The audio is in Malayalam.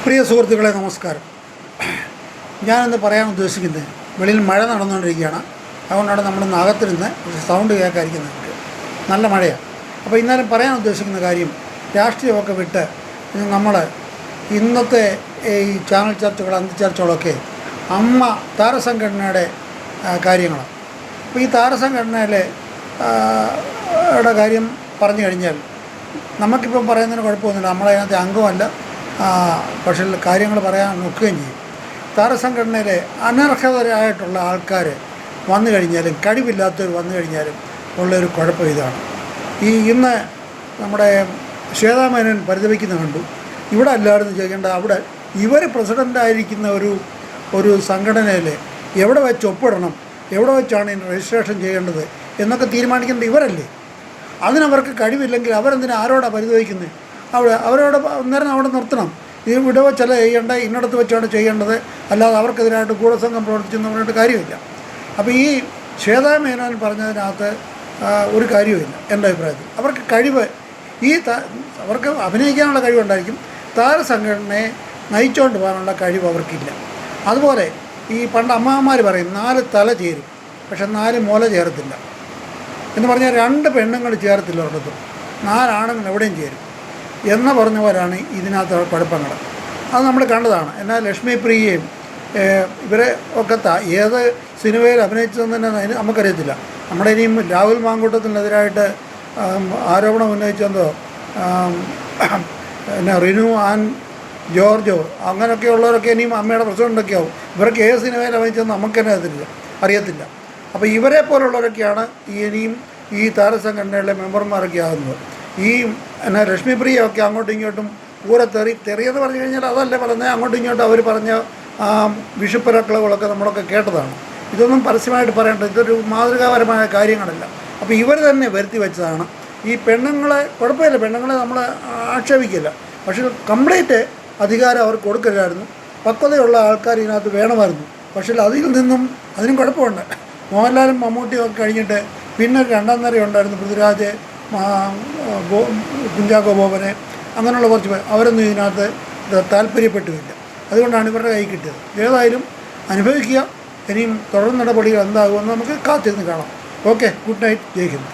പ്രിയ സുഹൃത്തുക്കളെ നമസ്കാരം. ഞാനിന്ന് പറയാൻ ഉദ്ദേശിക്കുന്നത്, വെളിയിൽ മഴ നടന്നുകൊണ്ടിരിക്കുകയാണ്. അതുകൊണ്ടാണ് നമ്മളിന്ന് അകത്തിരുന്ന് സൗണ്ട് കേൾക്കാതിരിക്കുന്നത്. നല്ല മഴയാണ്. അപ്പോൾ ഇന്നേരം പറയാൻ ഉദ്ദേശിക്കുന്ന കാര്യം, രാഷ്ട്രീയമൊക്കെ വിട്ട് നമ്മൾ ഇന്നത്തെ ഈ ചാനൽ ചർച്ചകൾ, അന്തിച്ചർച്ചകളൊക്കെ താരസംഘടനയുടെ കാര്യങ്ങളാണ്. അപ്പോൾ ഈ താരസംഘടനയിലെ കാര്യം പറഞ്ഞു കഴിഞ്ഞാൽ നമുക്കിപ്പം പറയുന്നതിന് കുഴപ്പമൊന്നുമില്ല. നമ്മളതിനകത്ത് അംഗമല്ല, പക്ഷേ കാര്യങ്ങൾ പറയാൻ നോക്കുകയും ചെയ്യും. താരസംഘടനയിലെ അനർഹതരായിട്ടുള്ള ആൾക്കാർ വന്നു കഴിഞ്ഞാലും, കഴിവില്ലാത്തവർ വന്നു കഴിഞ്ഞാലും ഉള്ളൊരു കുഴപ്പം ഇതാണ്. ഇന്ന് നമ്മുടെ ശ്വേതാമേനോൻ പരിതപിക്കുന്നത് കണ്ടു. ഇവിടെ അല്ലായിരുന്നു ചെയ്യേണ്ട, അവിടെ ഇവർ പ്രസിഡൻ്റായിരിക്കുന്ന ഒരു സംഘടനയിൽ എവിടെ വെച്ച് ഒപ്പിടണം, എവിടെ വെച്ചാണ് ഇതിന് രജിസ്ട്രേഷൻ ചെയ്യേണ്ടത് എന്നൊക്കെ തീരുമാനിക്കേണ്ടത് ഇവരല്ലേ. അതിനവർക്ക് കഴിവില്ലെങ്കിൽ അവരെന്തിനാ ആരോടാണ് പരിതപിക്കുന്നത്? അവരോട് നേരം അവിടെ നിർത്തണം. ഇവിടെ വെച്ചല്ല ചെയ്യേണ്ട, ഇന്നടത്ത് വെച്ചാണ് ചെയ്യേണ്ടത്. അല്ലാതെ അവർക്കെതിരായിട്ട് ഗൂഢസംഘം പ്രവർത്തിച്ചെന്ന് പറഞ്ഞിട്ട് കാര്യമില്ല. അപ്പോൾ ഈ ശ്വേതാമേനോൻ പറഞ്ഞതിനകത്ത് ഒരു കാര്യവുമില്ല എൻ്റെ അഭിപ്രായത്തിൽ. അവർക്ക് കഴിവ്, അവർക്ക് അഭിനയിക്കാനുള്ള കഴിവുണ്ടായിരിക്കും, താരസംഘടനയെ നയിച്ചുകൊണ്ട് പോകാനുള്ള കഴിവ് അവർക്കില്ല. അതുപോലെ ഈ പണ്ട് അമ്മമാർ പറയും 4 തല ചേരും, പക്ഷെ 4 മുല ചേരത്തില്ല എന്ന് പറഞ്ഞാൽ 2 പെണ്ണുങ്ങൾ ചേർത്തില്ല ഒരിടത്തും, 4 ആണുങ്ങൾ എവിടെയും ചേരും എന്ന് പറഞ്ഞ പോലാണ് ഇതിനകത്ത് കുഴപ്പങ്ങൾ. അത് നമ്മൾ കണ്ടതാണ്. എന്നാൽ ലക്ഷ്മി പ്രിയയും ഇവരെ ഒക്കെ ഏത് സിനിമയിൽ അഭിനയിച്ചതെന്ന് തന്നെ നമുക്കറിയത്തില്ല. നമ്മുടെ ഇനിയും രാഹുൽ മാങ്കൂട്ടത്തിനെതിരായിട്ട് ആരോപണം ഉന്നയിച്ചെന്തോ റിനു ആൻഡ് ജോർജോ അങ്ങനെയൊക്കെയുള്ളവരൊക്കെ ഇനിയും അമ്മയുടെ പ്രസിഡൻ്റൊക്കെ ആവും. ഇവരൊക്കെ ഏത് സിനിമയിൽ അഭിനയിച്ചതെന്ന് നമുക്ക് തന്നെ അറിയത്തില്ല. അപ്പോൾ ഇവരെ പോലുള്ളവരൊക്കെയാണ് ഇനിയും ഈ താരസംഘടനയിലെ മെമ്പർമാരൊക്കെ ആകുന്നത്. ലക്ഷ്മി പ്രിയൊക്കെ അങ്ങോട്ടും ഇങ്ങോട്ടും തെറിയെന്ന് പറഞ്ഞു കഴിഞ്ഞാൽ അതല്ല പറഞ്ഞത്, അങ്ങോട്ടും ഇങ്ങോട്ടും അവർ പറഞ്ഞ വിഷുപ്പരക്കളകളൊക്കെ നമ്മളൊക്കെ കേട്ടതാണ്. ഇതൊന്നും പരസ്യമായിട്ട് പറയേണ്ടത്, ഇതൊരു മാതൃകാപരമായ കാര്യങ്ങളല്ല. അപ്പോൾ ഇവർ തന്നെ വരുത്തി വെച്ചതാണ്. ഈ പെണ്ണുങ്ങളെ കുഴപ്പമില്ല, പെണ്ണുങ്ങളെ നമ്മൾ ആക്ഷേപിക്കില്ല, പക്ഷേ കംപ്ലീറ്റ് അധികാരം അവർക്ക് കൊടുക്കില്ലായിരുന്നു. പക്വതയുള്ള ആൾക്കാർ ഇതിനകത്ത് വേണമായിരുന്നു. പക്ഷേ അതിനും കുഴപ്പമുണ്ട്. മോഹൻലാലും മമ്മൂട്ടിയും ഒക്കെ കഴിഞ്ഞിട്ട് പിന്നെ 2ാം നിര ഉണ്ടായിരുന്നു, പൃഥ്വിരാജ്, കുഞ്ചാക്കോ ബോബനെ, അങ്ങനെയുള്ള കുറച്ച് പേർ. അവരൊന്നും ഇതിനകത്ത് താല്പര്യപ്പെട്ടുമില്ല. അതുകൊണ്ടാണ് ഇവരുടെ കൈ കിട്ടിയത്. ഏതായാലും അനുഭവിക്കുക. ഇനിയും തുടർ നടപടികൾ എന്താകുമെന്ന് നമുക്ക് കാത്തിരുന്ന് കാണാം. ഓക്കെ, ഗുഡ് നൈറ്റ്, ജയ് ഹിന്ദ്.